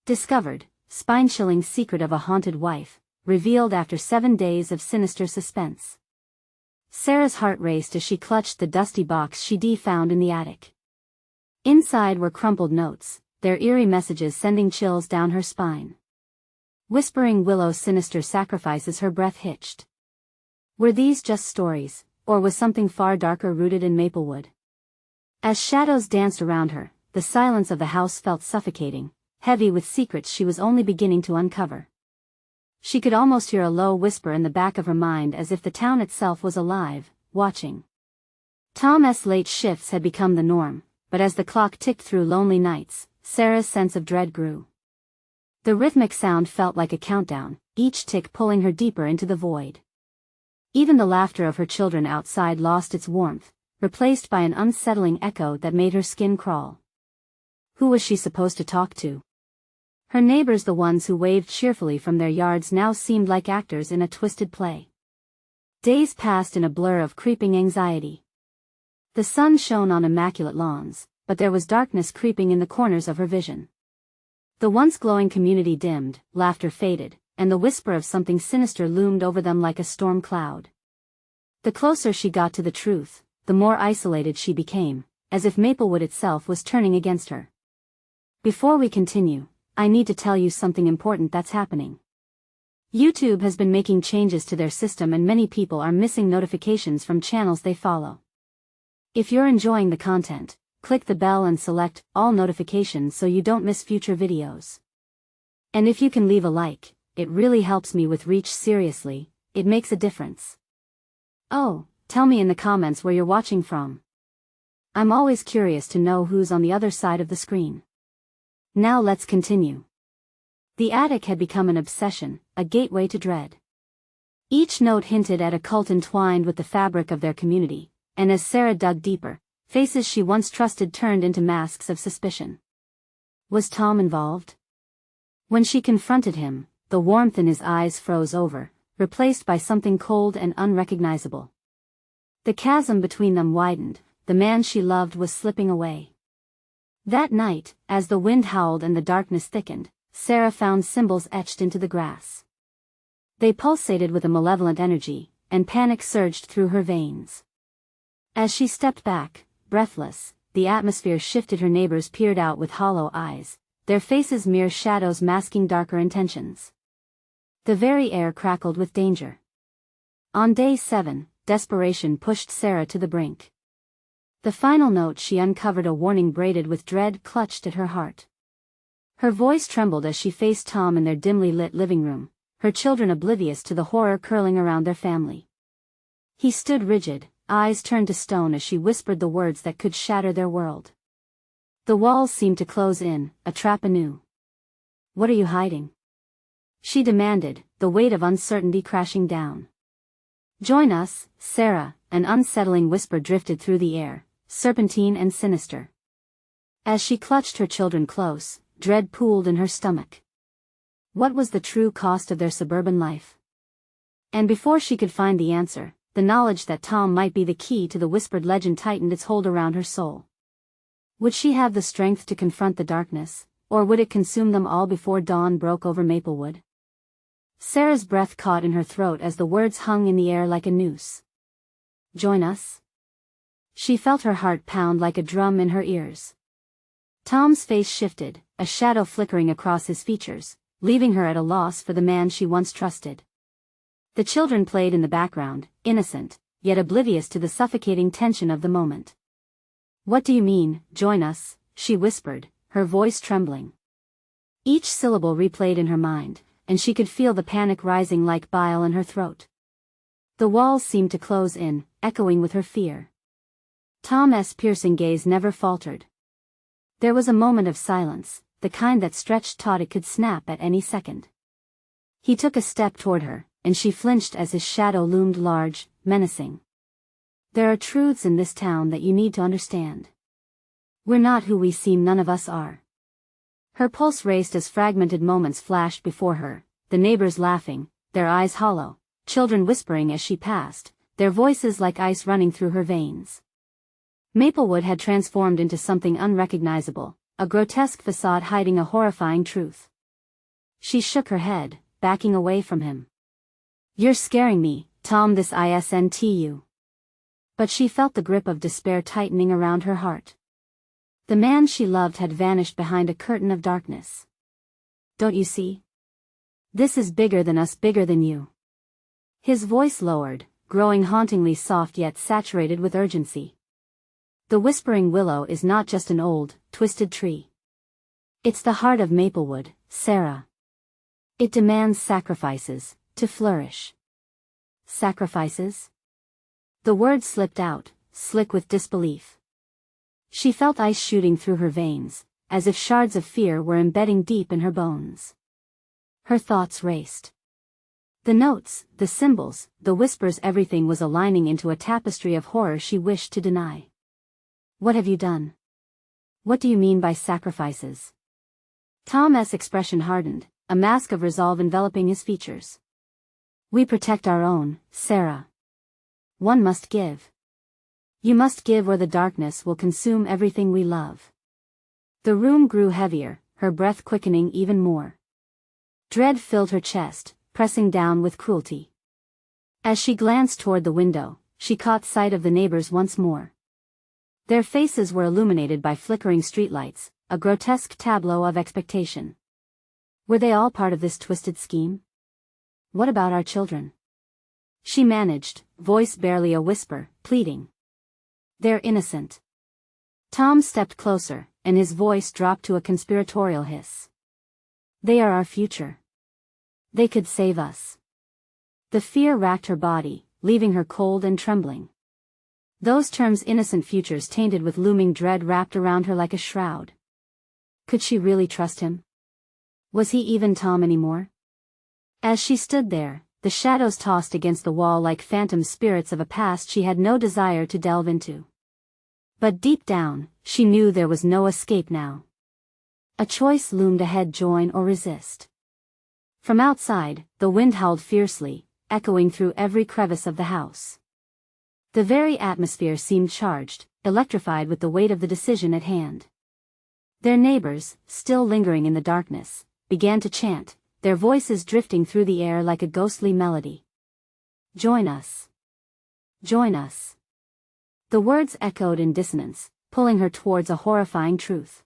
Discovered, spine-chilling secret of a haunted wife, revealed after 7 days of sinister suspense. Sarah's heart raced as she clutched the dusty box she found in the attic. Inside were crumpled notes, their eerie messages sending chills down her spine. Whispering Willow's sinister sacrifices, her breath hitched. Were these just stories, or was something far darker rooted in Maplewood? As shadows danced around her, the silence of the house felt suffocating, heavy with secrets she was only beginning to uncover. She could almost hear a low whisper in the back of her mind, as if the town itself was alive, watching. Tom's late shifts had become the norm, but as the clock ticked through lonely nights, Sarah's sense of dread grew. The rhythmic sound felt like a countdown, each tick pulling her deeper into the void. Even the laughter of her children outside lost its warmth, replaced by an unsettling echo that made her skin crawl. Who was she supposed to talk to? Her neighbors, the ones who waved cheerfully from their yards, now seemed like actors in a twisted play. Days passed in a blur of creeping anxiety. The sun shone on immaculate lawns, but there was darkness creeping in the corners of her vision. The once glowing community dimmed, laughter faded, and the whisper of something sinister loomed over them like a storm cloud. The closer she got to the truth, the more isolated she became, as if Maplewood itself was turning against her. Before we continue, I need to tell you something important that's happening. YouTube has been making changes to their system, and many people are missing notifications from channels they follow. If you're enjoying the content, click the bell and select all notifications so you don't miss future videos. And if you can leave a like, it really helps me with reach. Seriously, it makes a difference. Oh, tell me in the comments where you're watching from. I'm always curious to know who's on the other side of the screen. Now let's continue. The attic had become an obsession, a gateway to dread. Each note hinted at a cult entwined with the fabric of their community, and as Sarah dug deeper, faces she once trusted turned into masks of suspicion. Was Tom involved? When she confronted him, the warmth in his eyes froze over, replaced by something cold and unrecognizable. The chasm between them widened, the man she loved was slipping away. That night, as the wind howled and the darkness thickened, Sarah found symbols etched into the grass. They pulsated with a malevolent energy, and panic surged through her veins. As she stepped back, breathless, the atmosphere shifted. Her neighbors peered out with hollow eyes, their faces mere shadows masking darker intentions. The very air crackled with danger. On day 7, desperation pushed Sarah to the brink. The final note she uncovered, a warning braided with dread, clutched at her heart. Her voice trembled as she faced Tom in their dimly lit living room, her children oblivious to the horror curling around their family. He stood rigid, eyes turned to stone as she whispered the words that could shatter their world. The walls seemed to close in, a trap anew. "What are you hiding?" she demanded, the weight of uncertainty crashing down. "Join us, Sarah," an unsettling whisper drifted through the air, serpentine and sinister. As she clutched her children close, dread pooled in her stomach. What was the true cost of their suburban life? And before she could find the answer, the knowledge that Tom might be the key to the whispered legend tightened its hold around her soul. Would she have the strength to confront the darkness, or would it consume them all before dawn broke over Maplewood? Sarah's breath caught in her throat as the words hung in the air like a noose. Join us? She felt her heart pound like a drum in her ears. Tom's face shifted, a shadow flickering across his features, leaving her at a loss for the man she once trusted. The children played in the background, innocent, yet oblivious to the suffocating tension of the moment. "What do you mean, join us?" she whispered, her voice trembling. Each syllable replayed in her mind, and she could feel the panic rising like bile in her throat. The walls seemed to close in, echoing with her fear. Tom's piercing gaze never faltered. There was a moment of silence, the kind that stretched taut it could snap at any second. He took a step toward her, and she flinched as his shadow loomed large, menacing. "There are truths in this town that you need to understand. We're not who we seem, none of us are." Her pulse raced as fragmented moments flashed before her, the neighbors laughing, their eyes hollow, children whispering as she passed, their voices like ice running through her veins. Maplewood had transformed into something unrecognizable, a grotesque facade hiding a horrifying truth. She shook her head, backing away from him. "You're scaring me, Tom, this isn't you." But she felt the grip of despair tightening around her heart. The man she loved had vanished behind a curtain of darkness. "Don't you see? This is bigger than us, bigger than you." His voice lowered, growing hauntingly soft yet saturated with urgency. "The whispering willow is not just an old, twisted tree. It's the heart of Maplewood, Sarah. It demands sacrifices, to flourish." "Sacrifices?" The word slipped out, slick with disbelief. She felt ice shooting through her veins, as if shards of fear were embedding deep in her bones. Her thoughts raced. The notes, the symbols, the whispers, everything was aligning into a tapestry of horror she wished to deny. "What have you done? What do you mean by sacrifices?" Tom's expression hardened, a mask of resolve enveloping his features. "We protect our own, Sarah. One must give. You must give, or the darkness will consume everything we love." The room grew heavier, her breath quickening even more. Dread filled her chest, pressing down with cruelty. As she glanced toward the window, she caught sight of the neighbors once more. Their faces were illuminated by flickering streetlights, a grotesque tableau of expectation. Were they all part of this twisted scheme? "What about our children?" she managed, voice barely a whisper, pleading. "They're innocent." Tom stepped closer, and his voice dropped to a conspiratorial hiss. "They are our future. They could save us." The fear racked her body, leaving her cold and trembling. Those terms, innocent futures, tainted with looming dread, wrapped around her like a shroud. Could she really trust him? Was he even Tom anymore? As she stood there, the shadows tossed against the wall like phantom spirits of a past she had no desire to delve into. But deep down, she knew there was no escape now. A choice loomed ahead: join or resist. From outside, the wind howled fiercely, echoing through every crevice of the house. The very atmosphere seemed charged, electrified with the weight of the decision at hand. Their neighbors, still lingering in the darkness, began to chant, their voices drifting through the air like a ghostly melody. "Join us. Join us." The words echoed in dissonance, pulling her towards a horrifying truth.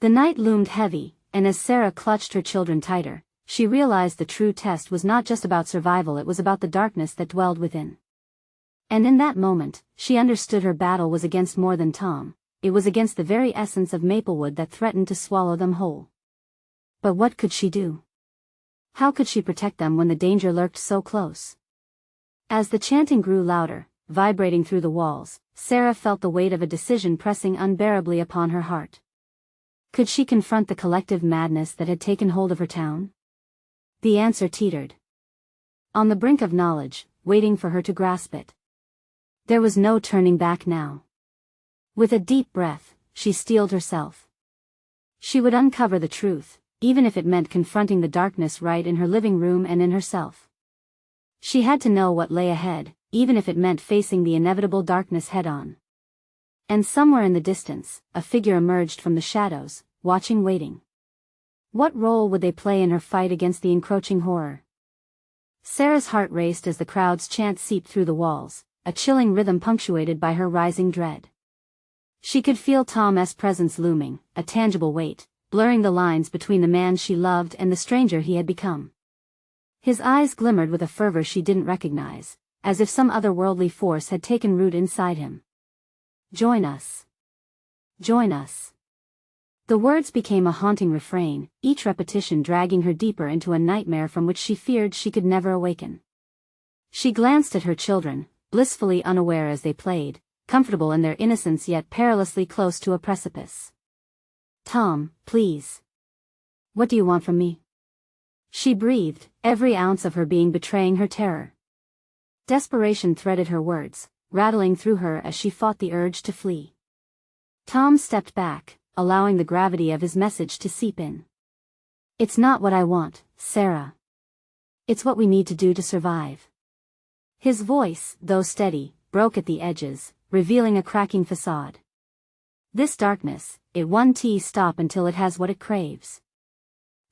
The night loomed heavy, and as Sarah clutched her children tighter, she realized the true test was not just about survival, it was about the darkness that dwelled within. And in that moment, she understood her battle was against more than Tom, it was against the very essence of Maplewood that threatened to swallow them whole. But what could she do? How could she protect them when the danger lurked so close? As the chanting grew louder, vibrating through the walls, Sarah felt the weight of a decision pressing unbearably upon her heart. Could she confront the collective madness that had taken hold of her town? The answer teetered on the brink of knowledge, waiting for her to grasp it. There was no turning back now. With a deep breath, she steeled herself. She would uncover the truth, even if it meant confronting the darkness right in her living room and in herself. She had to know what lay ahead, even if it meant facing the inevitable darkness head-on. And somewhere in the distance, a figure emerged from the shadows, watching, waiting. What role would they play in her fight against the encroaching horror? Sarah's heart raced as the crowd's chant seeped through the walls, a chilling rhythm punctuated by her rising dread. She could feel Tom's presence looming, a tangible weight, blurring the lines between the man she loved and the stranger he had become. His eyes glimmered with a fervor she didn't recognize, as if some otherworldly force had taken root inside him. "Join us. Join us." The words became a haunting refrain, each repetition dragging her deeper into a nightmare from which she feared she could never awaken. She glanced at her children, blissfully unaware as they played, comfortable in their innocence yet perilously close to a precipice. "Tom, please. What do you want from me?" she breathed, every ounce of her being betraying her terror. Desperation threaded her words, rattling through her as she fought the urge to flee. Tom stepped back, allowing the gravity of his message to seep in. "It's not what I want, Sarah. It's what we need to do to survive." His voice, though steady, broke at the edges, revealing a cracking facade. "This darkness, it won't stop until it has what it craves."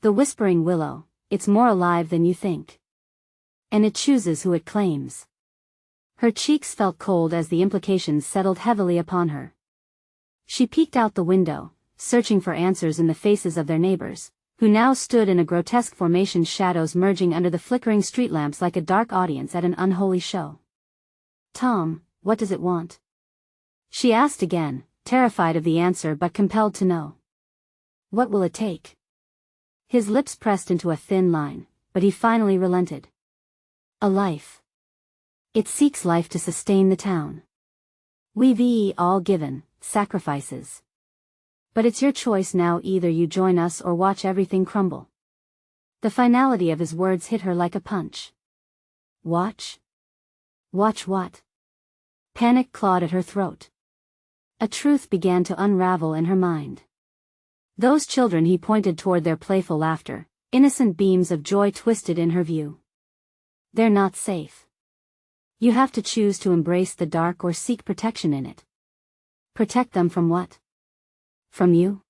The whispering willow, it's more alive than you think. And it chooses who it claims. Her cheeks felt cold as the implications settled heavily upon her. She peeked out the window, searching for answers in the faces of their neighbors, who now stood in a grotesque formation, shadows merging under the flickering street lamps like a dark audience at an unholy show. "Tom, what does it want?" she asked again, terrified of the answer but compelled to know. "What will it take?" His lips pressed into a thin line, but he finally relented. "A life. It seeks life to sustain the town. We've all given sacrifices. But it's your choice now, either you join us or watch everything crumble." The finality of his words hit her like a punch. Watch? Watch what? Panic clawed at her throat. A truth began to unravel in her mind. Those children, he pointed toward their playful laughter, innocent beams of joy twisted in her view. They're not safe. You have to choose to embrace the dark or seek protection in it. Protect them from what? From you?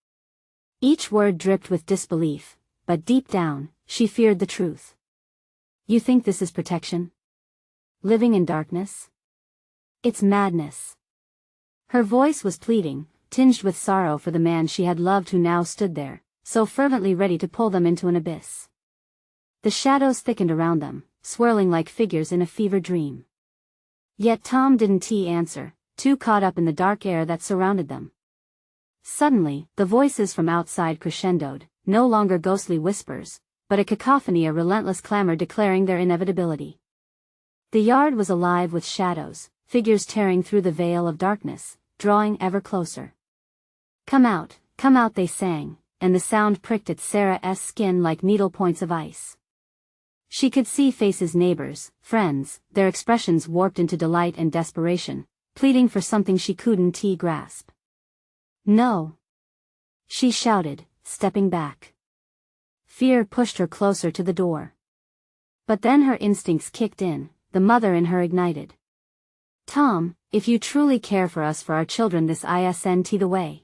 Each word dripped with disbelief, but deep down, she feared the truth. You think this is protection? Living in darkness? It's madness. Her voice was pleading, tinged with sorrow for the man she had loved who now stood there, so fervently ready to pull them into an abyss. The shadows thickened around them, swirling like figures in a fever dream. Yet Tom didn't answer, too caught up in the dark air that surrounded them. Suddenly, the voices from outside crescendoed, no longer ghostly whispers, but a cacophony, a relentless clamor declaring their inevitability. The yard was alive with shadows, figures tearing through the veil of darkness, drawing ever closer. Come out, they sang, and the sound pricked at Sarah's skin like needle points of ice. She could see faces, neighbors, friends, their expressions warped into delight and desperation, pleading for something she couldn't grasp. "No!" she shouted, stepping back. Fear pushed her closer to the door. But then her instincts kicked in, the mother in her ignited. "Tom, if you truly care for us, for our children, this isn't the way."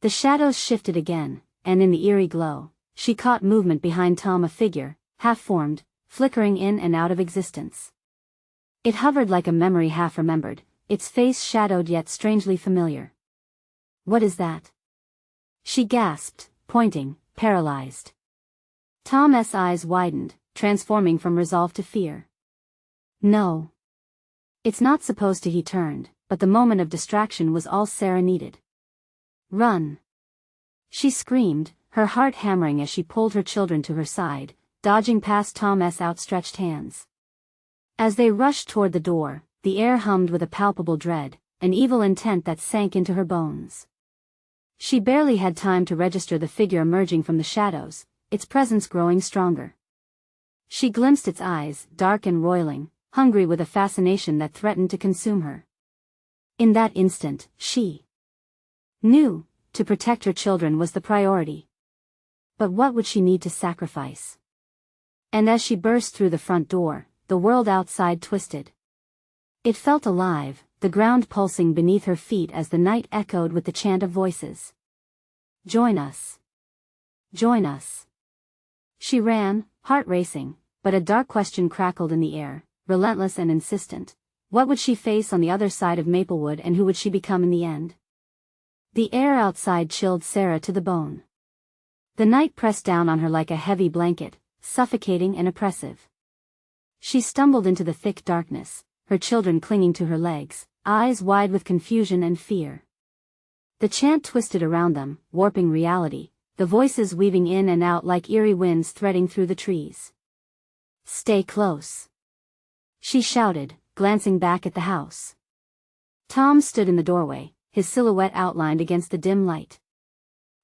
The shadows shifted again, and in the eerie glow, she caught movement behind Tom, a figure, half-formed, flickering in and out of existence. It hovered like a memory half-remembered, its face shadowed yet strangely familiar. "What is that?" she gasped, pointing, paralyzed. Tom's eyes widened, transforming from resolve to fear. "No. It's not supposed to," he turned, but the moment of distraction was all Sarah needed. "Run!" she screamed, her heart hammering as she pulled her children to her side, dodging past Tom's outstretched hands. As they rushed toward the door, the air hummed with a palpable dread, an evil intent that sank into her bones. She barely had time to register the figure emerging from the shadows, its presence growing stronger. She glimpsed its eyes, dark and roiling, hungry with a fascination that threatened to consume her. In that instant, she knew, to protect her children was the priority. But what would she need to sacrifice? And as she burst through the front door, the world outside twisted. It felt alive, the ground pulsing beneath her feet as the night echoed with the chant of voices. "Join us! Join us!" She ran, heart racing, but a dark question crackled in the air, relentless and insistent. What would she face on the other side of Maplewood, and who would she become in the end? The air outside chilled Sarah to the bone. The night pressed down on her like a heavy blanket, suffocating and oppressive. She stumbled into the thick darkness, her children clinging to her legs, eyes wide with confusion and fear. The chant twisted around them, warping reality, the voices weaving in and out like eerie winds threading through the trees. "Stay close," she shouted, glancing back at the house. Tom stood in the doorway, his silhouette outlined against the dim light.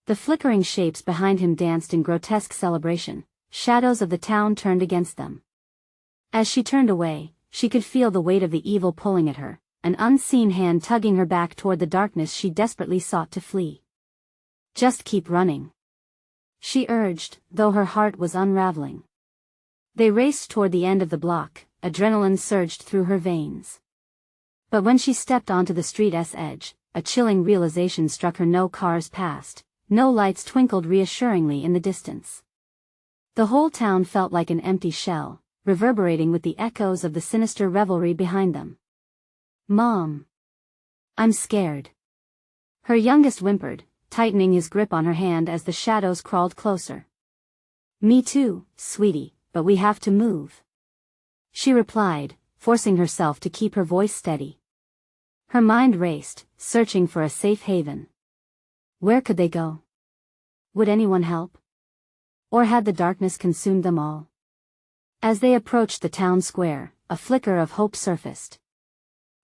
The flickering shapes behind him danced in grotesque celebration, shadows of the town turned against them. As she turned away, she could feel the weight of the evil pulling at her, an unseen hand tugging her back toward the darkness she desperately sought to flee. "Just keep running," she urged, though her heart was unraveling. They raced toward the end of the block, adrenaline surged through her veins. But when she stepped onto the street's edge, a chilling realization struck her: no cars passed, no lights twinkled reassuringly in the distance. The whole town felt like an empty shell, reverberating with the echoes of the sinister revelry behind them. "Mom. I'm scared." Her youngest whimpered, tightening his grip on her hand as the shadows crawled closer. "Me too, sweetie, but we have to move," she replied, forcing herself to keep her voice steady. Her mind raced, searching for a safe haven. Where could they go? Would anyone help? Or had the darkness consumed them all? As they approached the town square, a flicker of hope surfaced.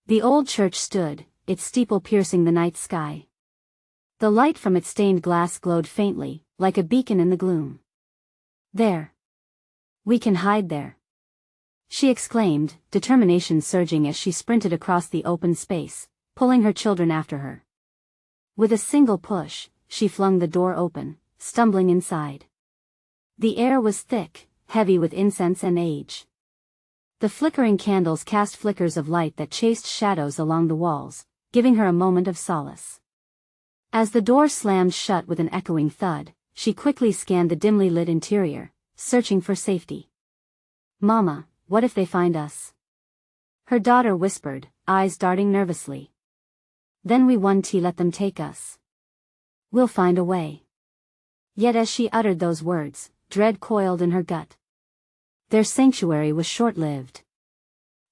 The old church stood, its steeple piercing the night sky. The light from its stained glass glowed faintly, like a beacon in the gloom. "There. We can hide there," she exclaimed, determination surging as she sprinted across the open space, pulling her children after her. With a single push, she flung the door open, stumbling inside. The air was thick, heavy with incense and age. The flickering candles cast flickers of light that chased shadows along the walls, giving her a moment of solace. As the door slammed shut with an echoing thud, she quickly scanned the dimly lit interior, searching for safety. "Mama, what if they find us?" her daughter whispered, eyes darting nervously. "Then we won't let them take us. We'll find a way." Yet as she uttered those words, dread coiled in her gut. Their sanctuary was short-lived.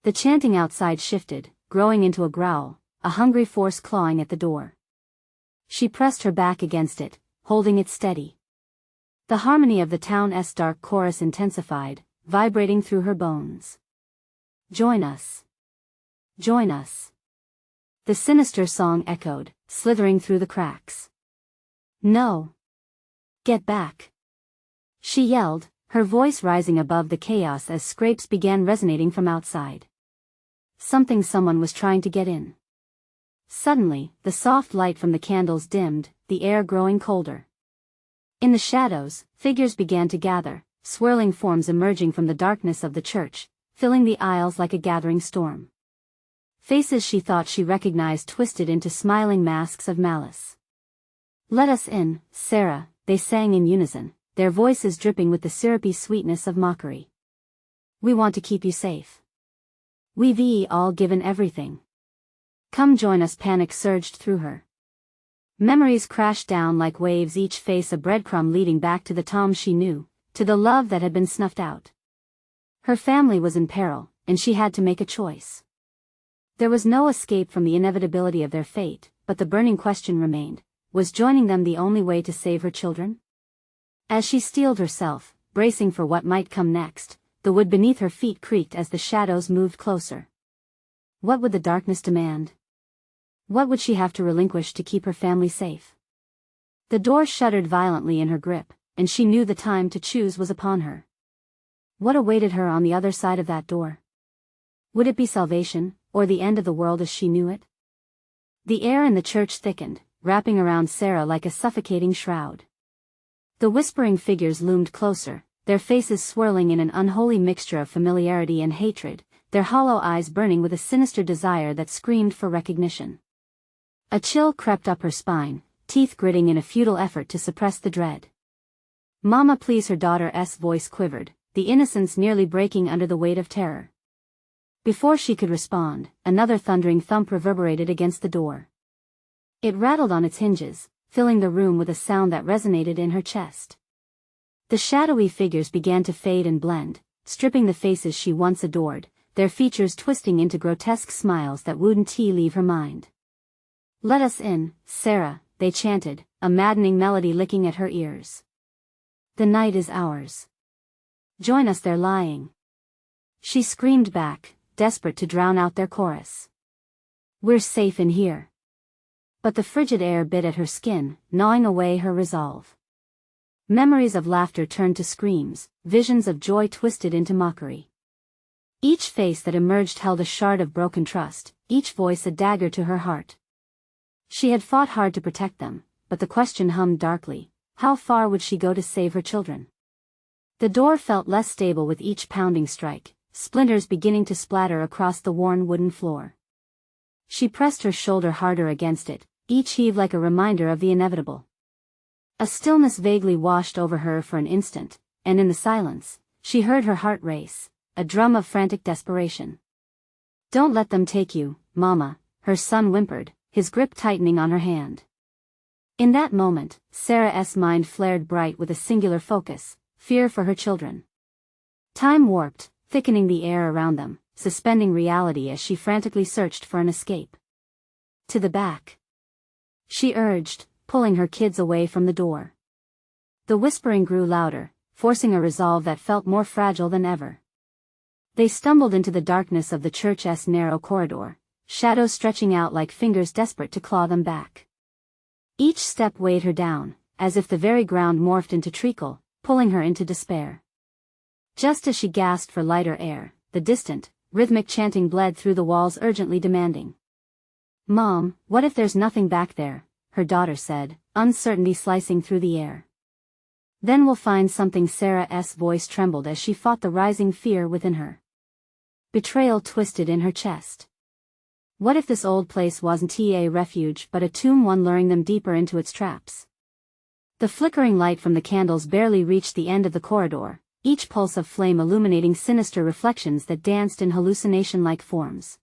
The chanting outside shifted, growing into a growl, a hungry force clawing at the door. She pressed her back against it, holding it steady. The harmony of the town's dark chorus intensified, vibrating through her bones. "Join us. Join us." The sinister song echoed, slithering through the cracks. "No. Get back," she yelled, her voice rising above the chaos as scrapes began resonating from outside. Someone was trying to get in. Suddenly, the soft light from the candles dimmed, the air growing colder. In the shadows, figures began to gather, swirling forms emerging from the darkness of the church, filling the aisles like a gathering storm. Faces she thought she recognized twisted into smiling masks of malice. "Let us in, Sarah," they sang in unison, their voices dripping with the syrupy sweetness of mockery. "We want to keep you safe. We've all given everything. Come join us." Panic surged through her. Memories crashed down like waves, each face a breadcrumb leading back to the Tom she knew, to the love that had been snuffed out. Her family was in peril, and she had to make a choice. There was no escape from the inevitability of their fate, but the burning question remained, was joining them the only way to save her children? As she steeled herself, bracing for what might come next, the wood beneath her feet creaked as the shadows moved closer. What would the darkness demand? What would she have to relinquish to keep her family safe? The door shuddered violently in her grip, and she knew the time to choose was upon her. What awaited her on the other side of that door? Would it be salvation, or the end of the world as she knew it? The air in the church thickened, wrapping around Sarah like a suffocating shroud. The whispering figures loomed closer, their faces swirling in an unholy mixture of familiarity and hatred, their hollow eyes burning with a sinister desire that screamed for recognition. A chill crept up her spine, teeth gritting in a futile effort to suppress the dread. "Mama, please," her daughter's voice quivered, the innocence nearly breaking under the weight of terror. Before she could respond, another thundering thump reverberated against the door. It rattled on its hinges, filling the room with a sound that resonated in her chest. The shadowy figures began to fade and blend, stripping the faces she once adored, their features twisting into grotesque smiles that wouldn't leave her mind. "Let us in, Sarah," they chanted, a maddening melody licking at her ears. "The night is ours. Join us." "They're lying," she screamed back, desperate to drown out their chorus. "We're safe in here." But the frigid air bit at her skin, gnawing away her resolve. Memories of laughter turned to screams, visions of joy twisted into mockery. Each face that emerged held a shard of broken trust, each voice a dagger to her heart. She had fought hard to protect them, but the question hummed darkly, how far would she go to save her children? The door felt less stable with each pounding strike, splinters beginning to splatter across the worn wooden floor. She pressed her shoulder harder against it, each heave like a reminder of the inevitable. A stillness vaguely washed over her for an instant, and in the silence, she heard her heart race, a drum of frantic desperation. "Don't let them take you, Mama," her son whimpered, his grip tightening on her hand. In that moment, Sarah's mind flared bright with a singular focus, fear for her children. Time warped, thickening the air around them, suspending reality as she frantically searched for an escape. "To the back," she urged, pulling her kids away from the door. The whispering grew louder, forcing a resolve that felt more fragile than ever. They stumbled into the darkness of the church's narrow corridor, shadows stretching out like fingers desperate to claw them back. Each step weighed her down, as if the very ground morphed into treacle, pulling her into despair. Just as she gasped for lighter air, the distant, rhythmic chanting bled through the walls, urgently demanding. "Mom, what if there's nothing back there?" her daughter said, uncertainty slicing through the air. "Then we'll find something." Sarah's voice trembled as she fought the rising fear within her. Betrayal twisted in her chest. What if this old place wasn't a refuge but a tomb, one luring them deeper into its traps? The flickering light from the candles barely reached the end of the corridor, each pulse of flame illuminating sinister reflections that danced in hallucination-like forms.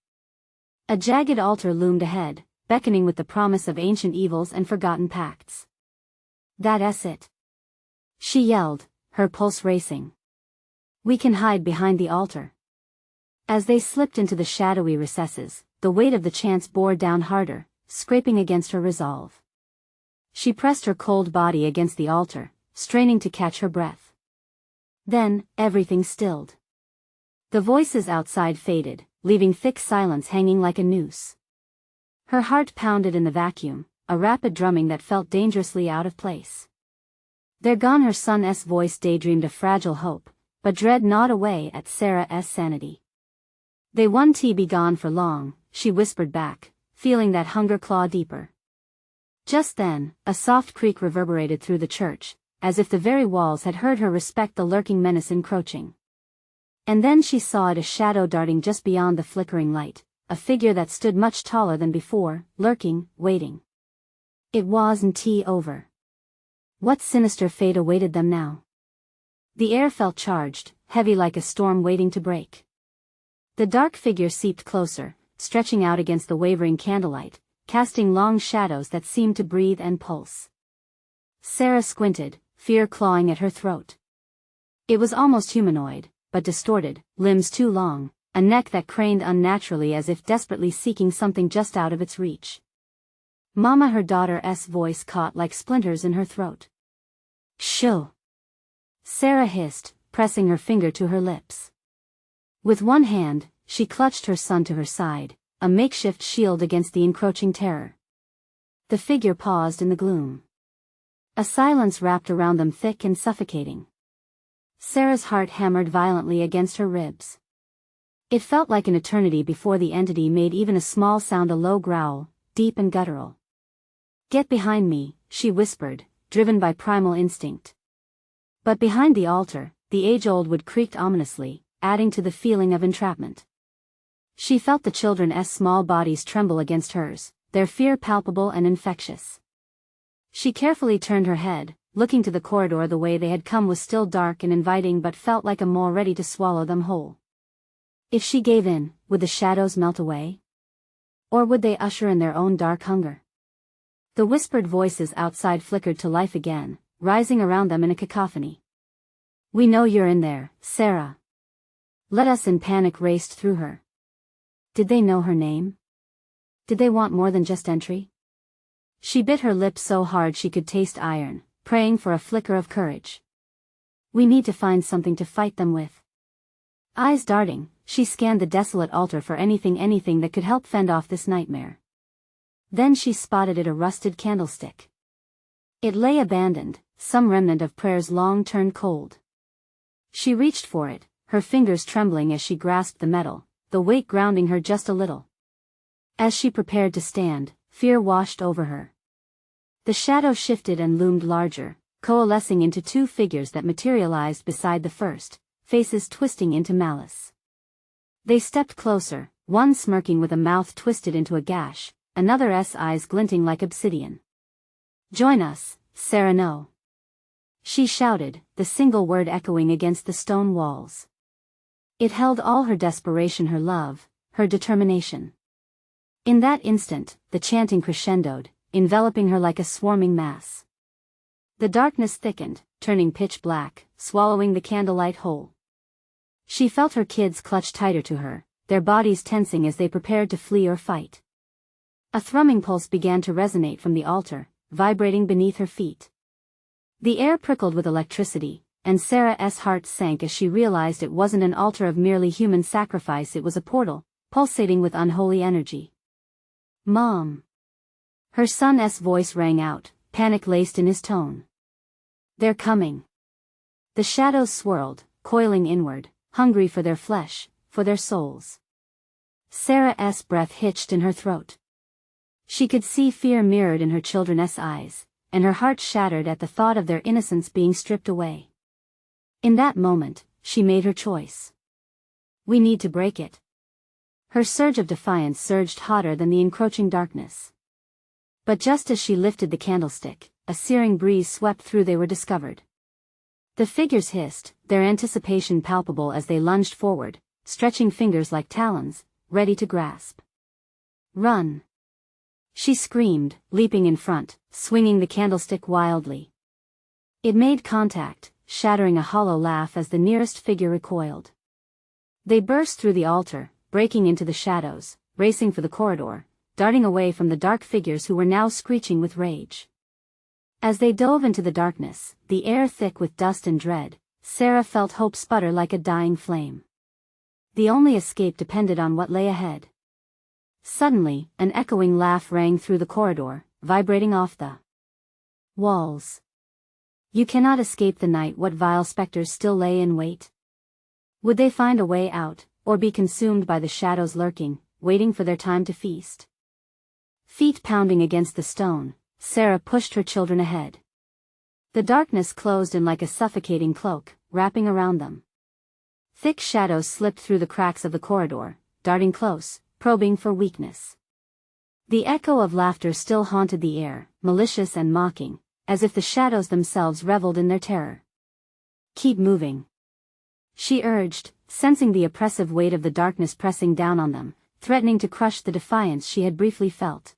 A jagged altar loomed ahead, beckoning with the promise of ancient evils and forgotten pacts. "That's it," she yelled, her pulse racing. "We can hide behind the altar." As they slipped into the shadowy recesses, the weight of the chants bore down harder, scraping against her resolve. She pressed her cold body against the altar, straining to catch her breath. Then, everything stilled. The voices outside faded, leaving thick silence hanging like a noose. Her heart pounded in the vacuum, a rapid drumming that felt dangerously out of place. "They're gone," her son's voice daydreamed a fragile hope, but dread gnawed away at Sarah's sanity. "They won't be gone for long," she whispered back, feeling that hunger claw deeper. Just then, a soft creak reverberated through the church, as if the very walls had heard her respect the lurking menace encroaching. And then she saw it, a shadow darting just beyond the flickering light, a figure that stood much taller than before, lurking, waiting. It wasn't over. What sinister fate awaited them now? The air felt charged, heavy like a storm waiting to break. The dark figure seeped closer, stretching out against the wavering candlelight, casting long shadows that seemed to breathe and pulse. Sarah squinted, fear clawing at her throat. It was almost humanoid, but distorted, limbs too long, a neck that craned unnaturally as if desperately seeking something just out of its reach. "Mama," her daughter's voice caught like splinters in her throat. "Shoo!" Sarah hissed, pressing her finger to her lips. With one hand, she clutched her son to her side, a makeshift shield against the encroaching terror. The figure paused in the gloom. A silence wrapped around them, thick and suffocating. Sarah's heart hammered violently against her ribs. It felt like an eternity before the entity made even a small sound, a low growl, deep and guttural. "Get behind me," she whispered, driven by primal instinct. But behind the altar, the age-old wood creaked ominously, adding to the feeling of entrapment. She felt the children's small bodies tremble against hers, their fear palpable and infectious. She carefully turned her head, looking to the corridor. The way they had come was still dark and inviting, but felt like a maw ready to swallow them whole. If she gave in, would the shadows melt away? Or would they usher in their own dark hunger? The whispered voices outside flickered to life again, rising around them in a cacophony. "We know you're in there, Sarah." "Let us," in panic raced through her. Did they know her name? Did they want more than just entry? She bit her lip so hard she could taste iron, praying for a flicker of courage. "We need to find something to fight them with." Eyes darting, she scanned the desolate altar for anything that could help fend off this nightmare. Then she spotted it, a rusted candlestick. It lay abandoned, some remnant of prayers long turned cold. She reached for it, her fingers trembling as she grasped the metal, the weight grounding her just a little. As she prepared to stand, fear washed over her. The shadow shifted and loomed larger, coalescing into two figures that materialized beside the first, faces twisting into malice. They stepped closer, one smirking with a mouth twisted into a gash, another's eyes glinting like obsidian. "Join us, Sarah." "No." she shouted, the single word echoing against the stone walls. It held all her desperation, her love, her determination. In that instant, the chanting crescendoed, enveloping her like a swarming mass. The darkness thickened, turning pitch black, swallowing the candlelight whole. She felt her kids clutch tighter to her, their bodies tensing as they prepared to flee or fight. A thrumming pulse began to resonate from the altar, vibrating beneath her feet. The air prickled with electricity, and Sarah's heart sank as she realized it wasn't an altar of merely human sacrifice, it was a portal, pulsating with unholy energy. "Mom!" Her son's voice rang out, panic laced in his tone. "They're coming." The shadows swirled, coiling inward, hungry for their flesh, for their souls. Sarah's breath hitched in her throat. She could see fear mirrored in her children's eyes, and her heart shattered at the thought of their innocence being stripped away. In that moment, she made her choice. "We need to break it." Her surge of defiance surged hotter than the encroaching darkness. But just as she lifted the candlestick, a searing breeze swept through. They were discovered. The figures hissed, their anticipation palpable as they lunged forward, stretching fingers like talons, ready to grasp. "Run!" she screamed, leaping in front, swinging the candlestick wildly. It made contact, shattering a hollow laugh as the nearest figure recoiled. They burst through the altar, breaking into the shadows, racing for the corridor, darting away from the dark figures who were now screeching with rage. As they dove into the darkness, the air thick with dust and dread, Sarah felt hope sputter like a dying flame. The only escape depended on what lay ahead. Suddenly, an echoing laugh rang through the corridor, vibrating off the walls. "You cannot escape the night. What vile specters still lay in wait? Would they find a way out, or be consumed by the shadows lurking, waiting for their time to feast?" Feet pounding against the stone, Sarah pushed her children ahead. The darkness closed in like a suffocating cloak, wrapping around them. Thick shadows slipped through the cracks of the corridor, darting close, probing for weakness. The echo of laughter still haunted the air, malicious and mocking, as if the shadows themselves reveled in their terror. "Keep moving," she urged, sensing the oppressive weight of the darkness pressing down on them, threatening to crush the defiance she had briefly felt.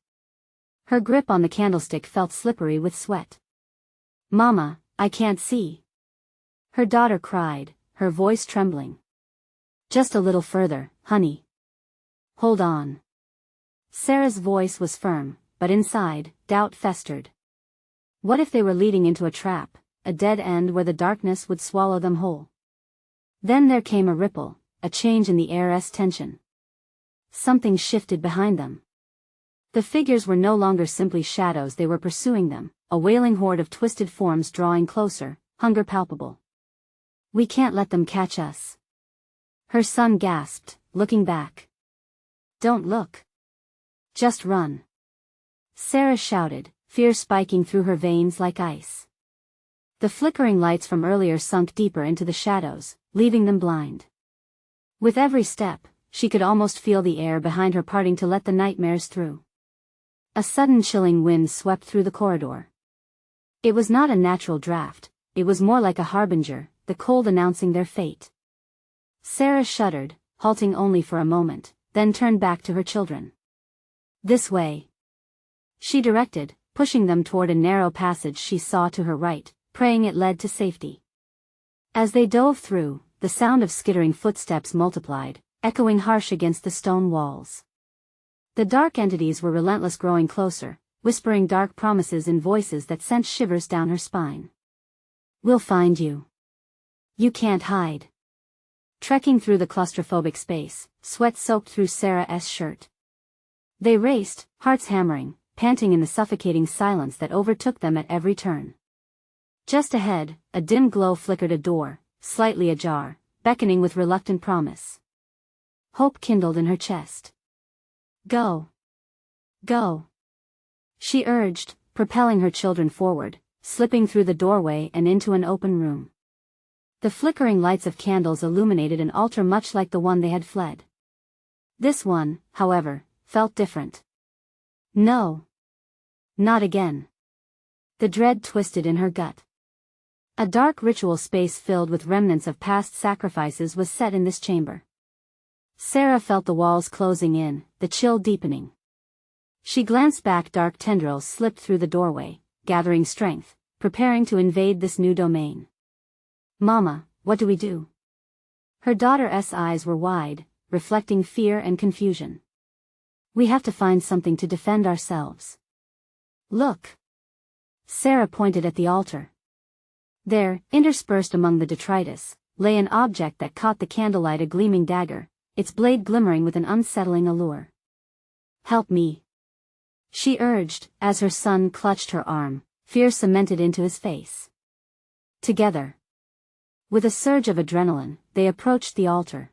Her grip on the candlestick felt slippery with sweat. "Mama, I can't see," her daughter cried, her voice trembling. "Just a little further, honey. Hold on." Sarah's voice was firm, but inside, doubt festered. What if they were leading into a trap, a dead end where the darkness would swallow them whole? Then there came a ripple, a change in the air's tension. Something shifted behind them. The figures were no longer simply shadows, they were pursuing them, a wailing horde of twisted forms drawing closer, hunger palpable. "We can't let them catch us," her son gasped, looking back. "Don't look. Just run," Sarah shouted, fear spiking through her veins like ice. The flickering lights from earlier sunk deeper into the shadows, leaving them blind. With every step, she could almost feel the air behind her parting to let the nightmares through. A sudden chilling wind swept through the corridor. It was not a natural draft, it was more like a harbinger, the cold announcing their fate. Sarah shuddered, halting only for a moment, then turned back to her children. "This way," she directed, pushing them toward a narrow passage she saw to her right, praying it led to safety. As they dove through, the sound of skittering footsteps multiplied, echoing harsh against the stone walls. The dark entities were relentless, growing closer, whispering dark promises in voices that sent shivers down her spine. "We'll find you. You can't hide." Trekking through the claustrophobic space, sweat soaked through Sarah's shirt. They raced, hearts hammering, panting in the suffocating silence that overtook them at every turn. Just ahead, a dim glow flickered, a door, slightly ajar, beckoning with reluctant promise. Hope kindled in her chest. "Go. Go," she urged, propelling her children forward, slipping through the doorway and into an open room. The flickering lights of candles illuminated an altar much like the one they had fled. This one, however, felt different. No. Not again. The dread twisted in her gut. A dark ritual space filled with remnants of past sacrifices was set in this chamber. Sarah felt the walls closing in, the chill deepening. She glanced back. Dark tendrils slipped through the doorway, gathering strength, preparing to invade this new domain. "Mama, what do we do?" Her daughter's eyes were wide, reflecting fear and confusion. "We have to find something to defend ourselves." "Look." Sarah pointed at the altar. There, interspersed among the detritus, lay an object that caught the candlelight, a gleaming dagger, its blade glimmering with an unsettling allure. "Help me," she urged, as her son clutched her arm, fear cemented into his face. Together, with a surge of adrenaline, they approached the altar.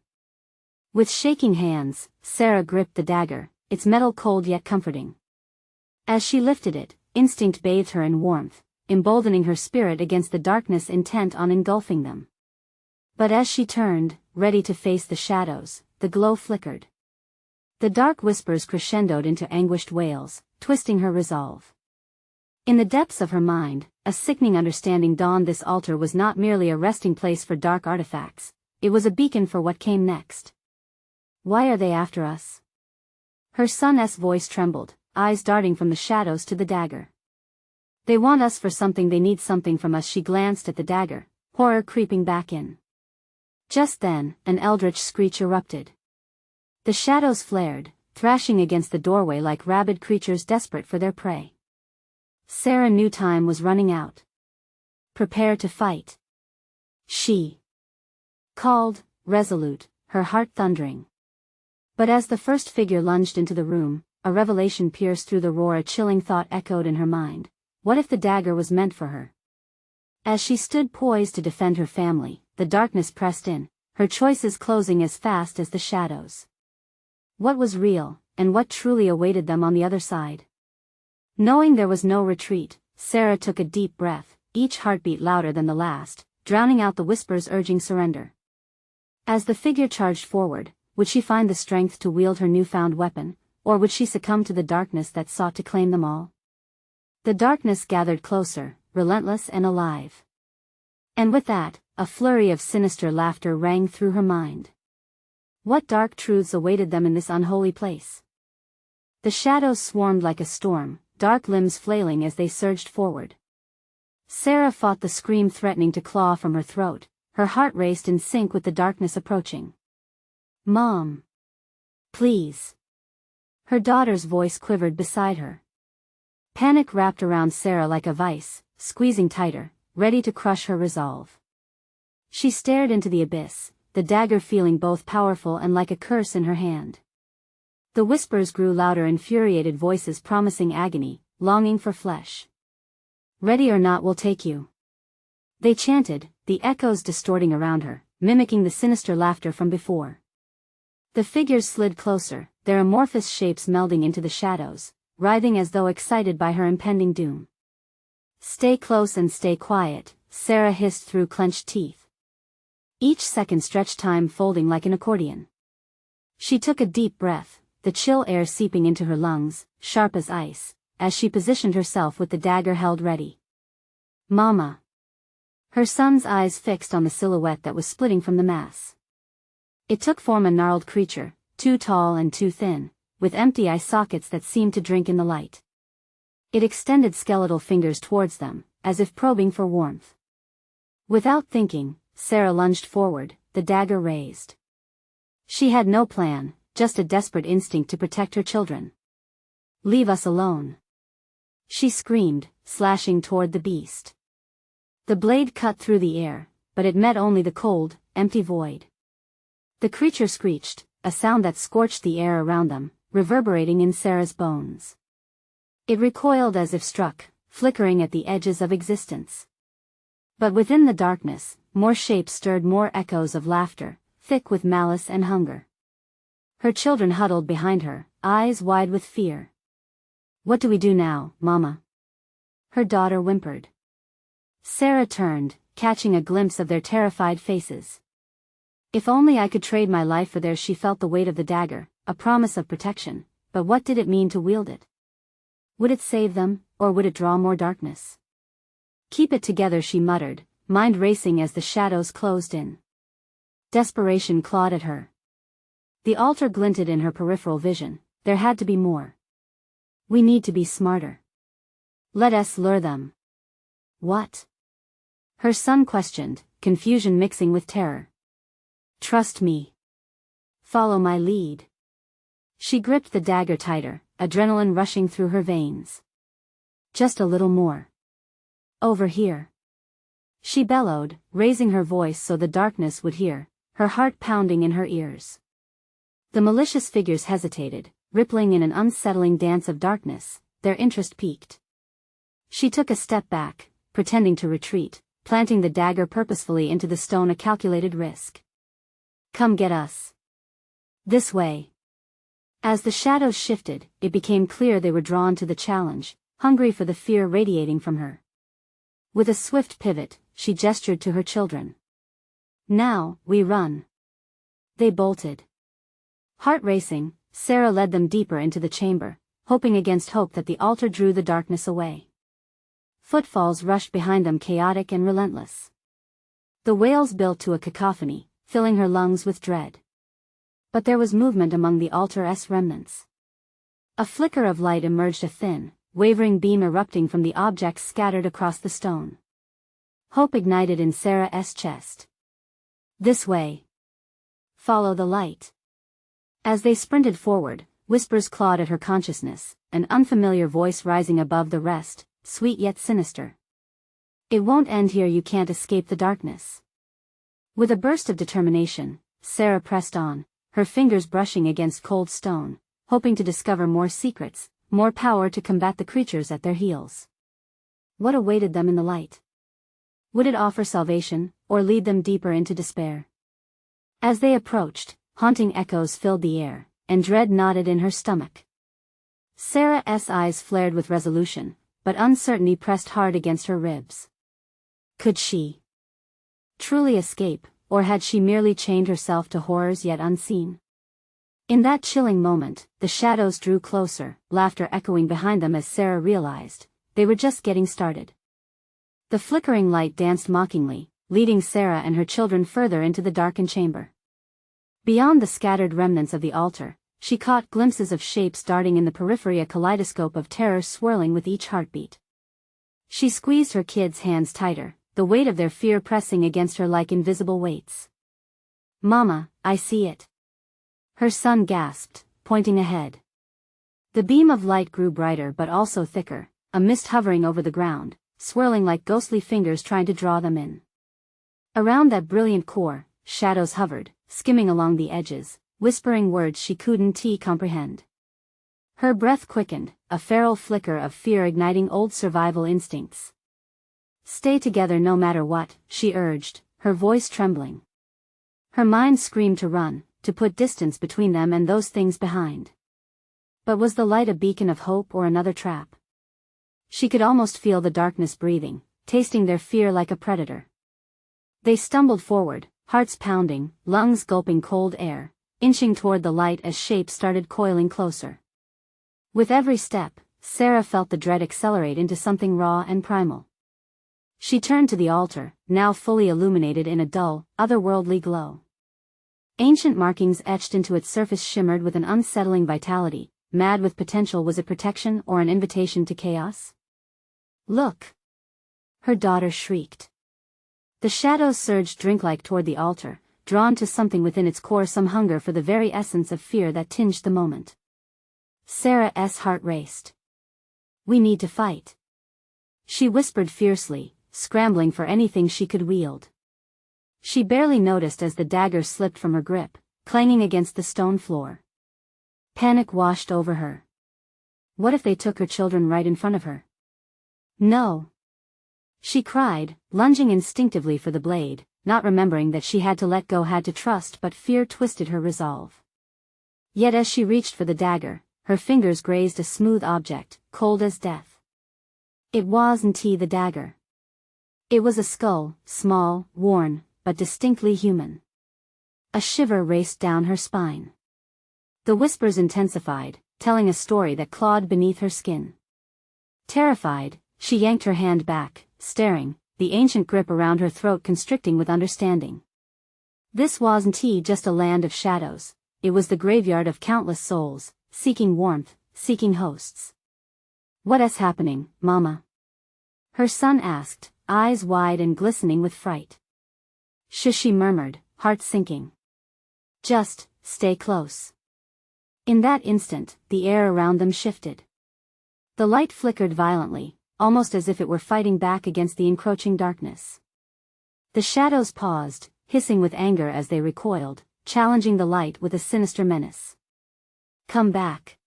With shaking hands, Sarah gripped the dagger, its metal cold yet comforting. As she lifted it, instinct bathed her in warmth, emboldening her spirit against the darkness intent on engulfing them. But as she turned, ready to face the shadows, the glow flickered. The dark whispers crescendoed into anguished wails, twisting her resolve. In the depths of her mind, a sickening understanding dawned. This altar was not merely a resting place for dark artifacts, it was a beacon for what came next. "Why are they after us?" Her son's voice trembled, eyes darting from the shadows to the dagger. "They want us for something, they need something from us." She glanced at the dagger, horror creeping back in. Just then, an eldritch screech erupted. The shadows flared, thrashing against the doorway like rabid creatures desperate for their prey. Sarah knew time was running out. "Prepare to fight," she called, resolute, her heart thundering. But as the first figure lunged into the room, a revelation pierced through the roar. A chilling thought echoed in her mind. What if the dagger was meant for her? As she stood poised to defend her family, the darkness pressed in, her choices closing as fast as the shadows. What was real, and what truly awaited them on the other side? Knowing there was no retreat, Sarah took a deep breath, each heartbeat louder than the last, drowning out the whispers urging surrender. As the figure charged forward, would she find the strength to wield her newfound weapon, or would she succumb to the darkness that sought to claim them all? The darkness gathered closer, relentless and alive. And with that, a flurry of sinister laughter rang through her mind. What dark truths awaited them in this unholy place? The shadows swarmed like a storm, dark limbs flailing as they surged forward. Sarah fought the scream threatening to claw from her throat, her heart raced in sync with the darkness approaching. "Mom, please." Her daughter's voice quivered beside her. Panic wrapped around Sarah like a vice, squeezing tighter, ready to crush her resolve. She stared into the abyss, the dagger feeling both powerful and like a curse in her hand. The whispers grew louder, infuriated voices promising agony, longing for flesh. "Ready or not, we'll take you," they chanted, the echoes distorting around her, mimicking the sinister laughter from before. The figures slid closer, their amorphous shapes melding into the shadows, writhing as though excited by her impending doom. "Stay close and stay quiet," Sarah hissed through clenched teeth. Each second stretched time, folding like an accordion. She took a deep breath, the chill air seeping into her lungs, sharp as ice, as she positioned herself with the dagger held ready. "Mama." Her son's eyes fixed on the silhouette that was splitting from the mass. It took form, a gnarled creature, too tall and too thin, with empty eye sockets that seemed to drink in the light. It extended skeletal fingers towards them, as if probing for warmth. Without thinking, Sarah lunged forward, the dagger raised. She had no plan, just a desperate instinct to protect her children. "Leave us alone," she screamed, slashing toward the beast. The blade cut through the air, but it met only the cold, empty void. The creature screeched, a sound that scorched the air around them, reverberating in Sarah's bones. It recoiled as if struck, flickering at the edges of existence. But within the darkness, more shapes stirred, more echoes of laughter, thick with malice and hunger. Her children huddled behind her, eyes wide with fear. "What do we do now, Mama?" her daughter whimpered. Sarah turned, catching a glimpse of their terrified faces. If only I could trade my life for theirs. She felt the weight of the dagger, a promise of protection, but what did it mean to wield it? Would it save them, or would it draw more darkness? "Keep it together," she muttered, mind racing as the shadows closed in. Desperation clawed at her. The altar glinted in her peripheral vision. There had to be more. We need to be smarter. Let us lure them. What? Her son questioned, confusion mixing with terror. Trust me. Follow my lead. She gripped the dagger tighter, adrenaline rushing through her veins. Just a little more. Over here. She bellowed, raising her voice so the darkness would hear, her heart pounding in her ears. The malicious figures hesitated, rippling in an unsettling dance of darkness, their interest piqued. She took a step back, pretending to retreat, planting the dagger purposefully into the stone, a calculated risk. Come get us. This way. As the shadows shifted, it became clear they were drawn to the challenge, hungry for the fear radiating from her. With a swift pivot, she gestured to her children. Now, we run. They bolted. Heart racing, Sarah led them deeper into the chamber, hoping against hope that the altar drew the darkness away. Footfalls rushed behind them, chaotic and relentless. The wails built to a cacophony, filling her lungs with dread. But there was movement among the altar's remnants. A flicker of light emerged, a thin, wavering beam erupting from the objects scattered across the stone. Hope ignited in Sarah's chest. This way. Follow the light. As they sprinted forward, whispers clawed at her consciousness, an unfamiliar voice rising above the rest, sweet yet sinister. It won't end here, you can't escape the darkness. With a burst of determination, Sarah pressed on, her fingers brushing against cold stone, hoping to discover more secrets, more power to combat the creatures at their heels. What awaited them in the light? Would it offer salvation, or lead them deeper into despair? As they approached, haunting echoes filled the air, and dread knotted in her stomach. Sarah's eyes flared with resolution, but uncertainty pressed hard against her ribs. Could she truly escape, or had she merely chained herself to horrors yet unseen? In that chilling moment, the shadows drew closer, laughter echoing behind them as Sarah realized they were just getting started. The flickering light danced mockingly, leading Sarah and her children further into the darkened chamber. Beyond the scattered remnants of the altar, she caught glimpses of shapes darting in the periphery, a kaleidoscope of terror swirling with each heartbeat. She squeezed her kids' hands tighter, the weight of their fear pressing against her like invisible weights. Mama, I see it. Her son gasped, pointing ahead. The beam of light grew brighter but also thicker, a mist hovering over the ground, swirling like ghostly fingers trying to draw them in. Around that brilliant core, shadows hovered, skimming along the edges, whispering words she couldn't comprehend. Her breath quickened, a feral flicker of fear igniting old survival instincts. Stay together no matter what, she urged, her voice trembling. Her mind screamed to run, to put distance between them and those things behind. But was the light a beacon of hope or another trap? She could almost feel the darkness breathing, tasting their fear like a predator. They stumbled forward, hearts pounding, lungs gulping cold air, inching toward the light as shapes started coiling closer. With every step, Sarah felt the dread accelerate into something raw and primal. She turned to the altar, now fully illuminated in a dull, otherworldly glow. Ancient markings etched into its surface shimmered with an unsettling vitality, mad with potential. Was it protection or an invitation to chaos? Look! Her daughter shrieked. The shadows surged drink-like toward the altar, drawn to something within its core, some hunger for the very essence of fear that tinged the moment. Sarah's heart raced. We need to fight. She whispered fiercely, scrambling for anything she could wield. She barely noticed as the dagger slipped from her grip, clanging against the stone floor. Panic washed over her. What if they took her children right in front of her? No! She cried, lunging instinctively for the blade, not remembering that she had to let go, had to trust, but fear twisted her resolve. Yet as she reached for the dagger, her fingers grazed a smooth object, cold as death. It wasn't the dagger. It was a skull, small, worn, but distinctly human. A shiver raced down her spine. The whispers intensified, telling a story that clawed beneath her skin. Terrified, she yanked her hand back, staring, the ancient grip around her throat constricting with understanding. This wasn't just a land of shadows, it was the graveyard of countless souls, seeking warmth, seeking hosts. "What's happening, Mama?" her son asked, eyes wide and glistening with fright. "Shush," she murmured, heart sinking. "Just, stay close." In that instant, the air around them shifted. The light flickered violently, almost as if it were fighting back against the encroaching darkness. The shadows paused, hissing with anger as they recoiled, challenging the light with a sinister menace. "Come back."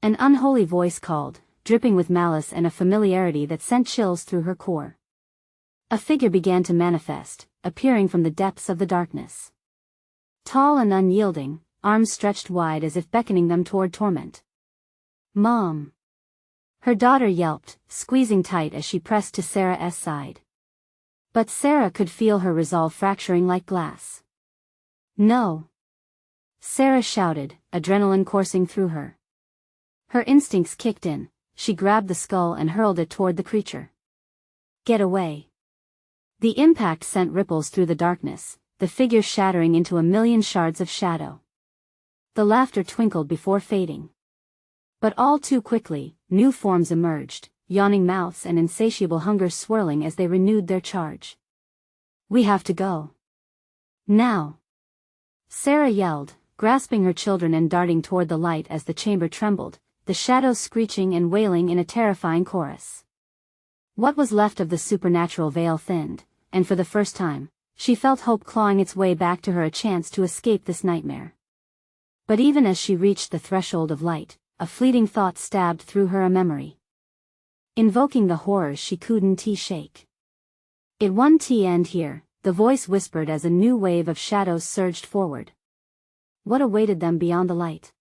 An unholy voice called, dripping with malice and a familiarity that sent chills through her core. A figure began to manifest, appearing from the depths of the darkness. Tall and unyielding, arms stretched wide as if beckoning them toward torment. "Mom!" her daughter yelped, squeezing tight as she pressed to Sarah's side. But Sarah could feel her resolve fracturing like glass. "No!" Sarah shouted, adrenaline coursing through her. Her instincts kicked in, she grabbed the skull and hurled it toward the creature. "Get away!" The impact sent ripples through the darkness, the figure shattering into a million shards of shadow. The laughter twinkled before fading. But all too quickly, new forms emerged, yawning mouths and insatiable hunger swirling as they renewed their charge. "We have to go. Now!" Sarah yelled, grasping her children and darting toward the light as the chamber trembled, the shadows screeching and wailing in a terrifying chorus. What was left of the supernatural veil thinned, and for the first time, she felt hope clawing its way back to her, a chance to escape this nightmare. But even as she reached the threshold of light, a fleeting thought stabbed through her, a memory. Invoking the horrors she couldn't shake. "It won't end here," the voice whispered as a new wave of shadows surged forward. What awaited them beyond the light?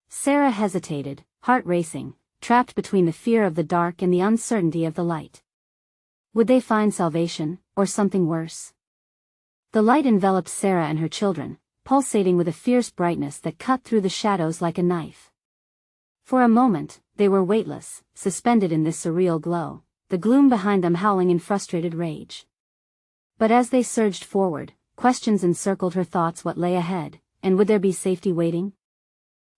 Sarah hesitated, heart racing, trapped between the fear of the dark and the uncertainty of the light. Would they find salvation, or something worse? The light enveloped Sarah and her children, pulsating with a fierce brightness that cut through the shadows like a knife. For a moment, they were weightless, suspended in this surreal glow, the gloom behind them howling in frustrated rage. But as they surged forward, questions encircled her thoughts: what lay ahead, and would there be safety waiting?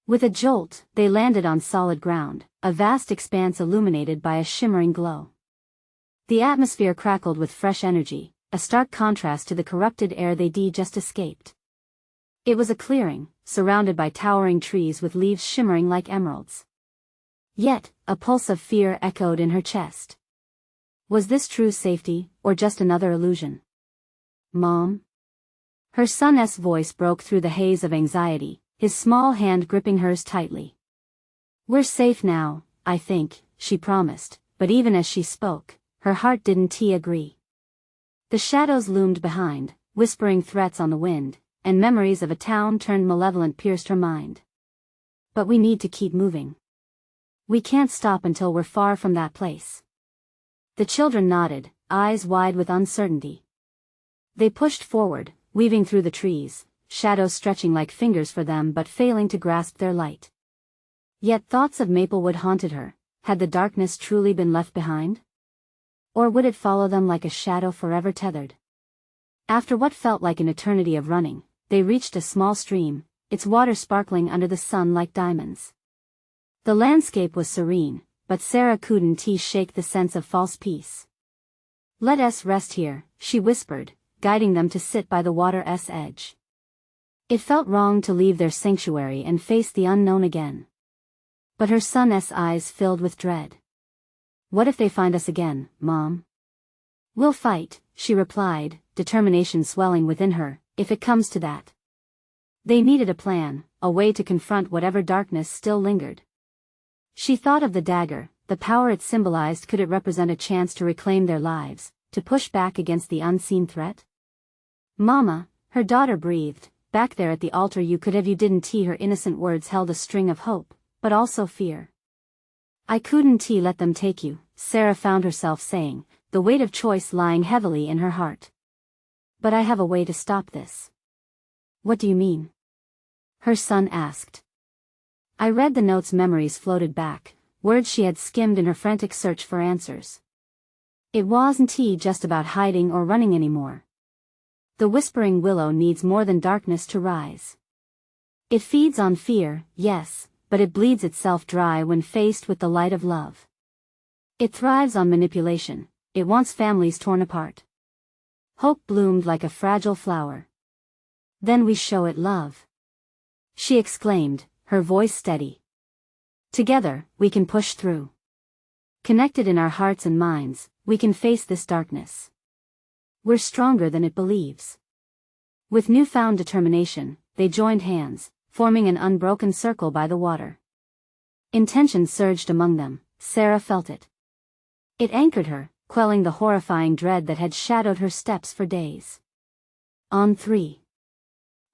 With a jolt, they landed on solid ground, a vast expanse illuminated by a shimmering glow. The atmosphere crackled with fresh energy, a stark contrast to the corrupted air they'd just escaped. It was a clearing, surrounded by towering trees with leaves shimmering like emeralds. Yet, a pulse of fear echoed in her chest. Was this true safety, or just another illusion? "Mom?" Her son's voice broke through the haze of anxiety, his small hand gripping hers tightly. "We're safe now, I think," she promised, but even as she spoke, her heart didn't agree. The shadows loomed behind, whispering threats on the wind, and memories of a town turned malevolent pierced her mind. "But we need to keep moving. We can't stop until we're far from that place." The children nodded, eyes wide with uncertainty. They pushed forward, weaving through the trees, shadows stretching like fingers for them but failing to grasp their light. Yet thoughts of Maplewood haunted her. Had the darkness truly been left behind? Or would it follow them like a shadow forever tethered? After what felt like an eternity of running, they reached a small stream, its water sparkling under the sun like diamonds. The landscape was serene, but Sarah couldn't shake the sense of false peace. "Let us rest here," she whispered, guiding them to sit by the water's edge. It felt wrong to leave their sanctuary and face the unknown again. But her son's eyes filled with dread. "What if they find us again, Mom?" "We'll fight," she replied, determination swelling within her, "if it comes to that." They needed a plan, a way to confront whatever darkness still lingered. She thought of the dagger, the power it symbolized. Could it represent a chance to reclaim their lives, to push back against the unseen threat? "Mama," her daughter breathed, "back there at the altar you could have." You didn't. Her innocent words held a string of hope, but also fear. "I couldn't let them take you," Sarah found herself saying, the weight of choice lying heavily in her heart. "But I have a way to stop this." "What do you mean?" her son asked. I read the notes. Memories floated back, words she had skimmed in her frantic search for answers. It wasn't just about hiding or running anymore. The whispering willow needs more than darkness to rise. It feeds on fear, yes, but it bleeds itself dry when faced with the light of love. It thrives on manipulation. It wants families torn apart. Hope bloomed like a fragile flower. Then we show it love, she exclaimed, her voice steady. Together, we can push through. Connected in our hearts and minds, we can face this darkness. We're stronger than it believes. With newfound determination, they joined hands, forming an unbroken circle by the water. Intention surged among them. Sarah felt it. It anchored her, quelling the horrifying dread that had shadowed her steps for days. On 3.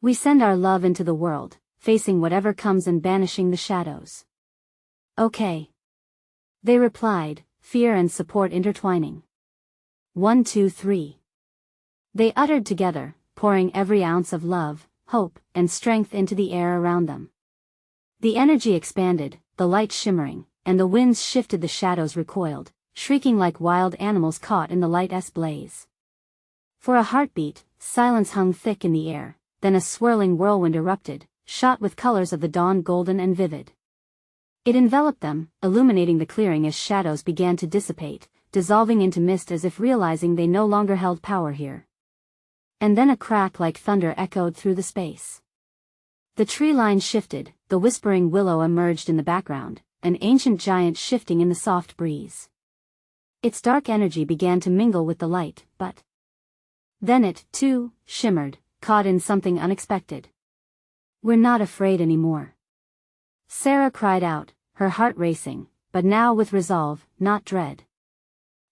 We send our love into the world, facing whatever comes and banishing the shadows. Okay. They replied, fear and support intertwining. 1, 2, 3. They uttered together, pouring every ounce of love, hope, and strength into the air around them. The energy expanded, the light shimmering, and the winds shifted, the shadows recoiled, shrieking like wild animals caught in the light's blaze. For a heartbeat, silence hung thick in the air, then a swirling whirlwind erupted, shot with colors of the dawn golden and vivid. It enveloped them, illuminating the clearing as shadows began to dissipate, dissolving into mist as if realizing they no longer held power here. And then a crack like thunder echoed through the space. The tree line shifted, the whispering willow emerged in the background, an ancient giant shifting in the soft breeze. Its dark energy began to mingle with the light, but then it, too, shimmered, caught in something unexpected. We're not afraid anymore. Sarah cried out, her heart racing, but now with resolve, not dread.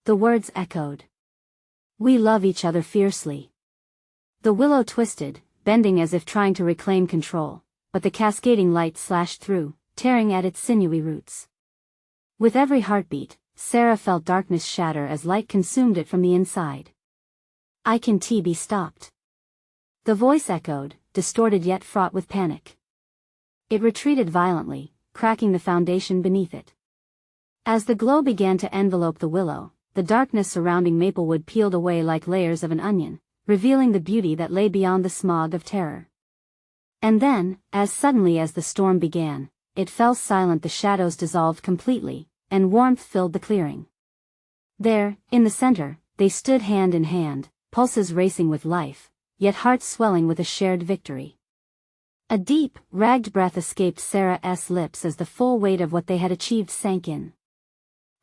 The words echoed. We love each other fiercely. The willow twisted, bending as if trying to reclaim control, but the cascading light slashed through, tearing at its sinewy roots. With every heartbeat, Sarah felt darkness shatter as light consumed it from the inside. I can't be stopped. The voice echoed, distorted yet fraught with panic. It retreated violently, cracking the foundation beneath it. As the glow began to envelope the willow, the darkness surrounding Maplewood peeled away like layers of an onion, revealing the beauty that lay beyond the smog of terror. And then, as suddenly as the storm began, it fell silent. The shadows dissolved completely, and warmth filled the clearing. There, in the center, they stood hand in hand, pulses racing with life, yet hearts swelling with a shared victory. A deep, ragged breath escaped Sarah's lips as the full weight of what they had achieved sank in.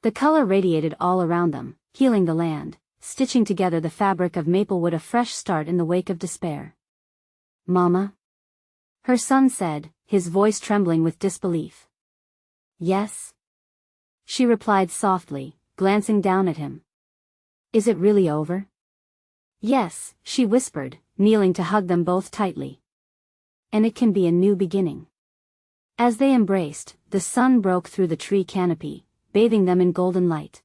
The color radiated all around them, healing the land, stitching together the fabric of Maplewood, a fresh start in the wake of despair. Mama? Her son said, his voice trembling with disbelief. Yes? She replied softly, glancing down at him. Is it really over? Yes, she whispered, kneeling to hug them both tightly. And it can be a new beginning. As they embraced, the sun broke through the tree canopy, bathing them in golden light.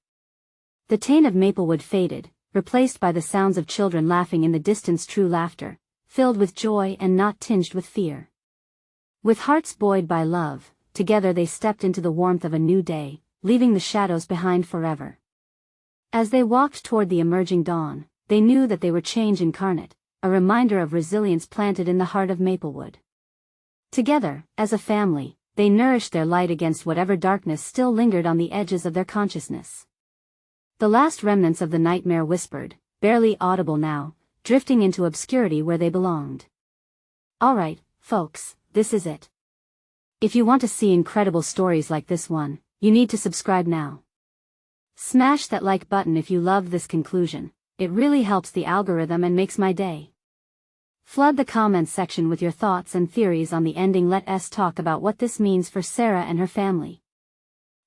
The taint of Maplewood faded, replaced by the sounds of children laughing in the distance, true laughter, filled with joy and not tinged with fear. With hearts buoyed by love, together they stepped into the warmth of a new day, leaving the shadows behind forever. As they walked toward the emerging dawn, they knew that they were change incarnate, a reminder of resilience planted in the heart of Maplewood. Together, as a family, they nourished their light against whatever darkness still lingered on the edges of their consciousness. The last remnants of the nightmare whispered, barely audible now, drifting into obscurity where they belonged. Alright, folks, this is it. If you want to see incredible stories like this one, you need to subscribe now. Smash that like button if you love this conclusion, it really helps the algorithm and makes my day. Flood the comments section with your thoughts and theories on the ending. Let us talk about what this means for Sarah and her family.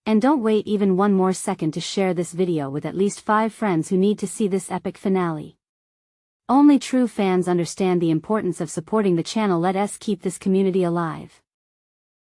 And don't wait even one more second to share this video with at least 5 friends who need to see this epic finale. Only true fans understand the importance of supporting the channel. Let us keep this community alive.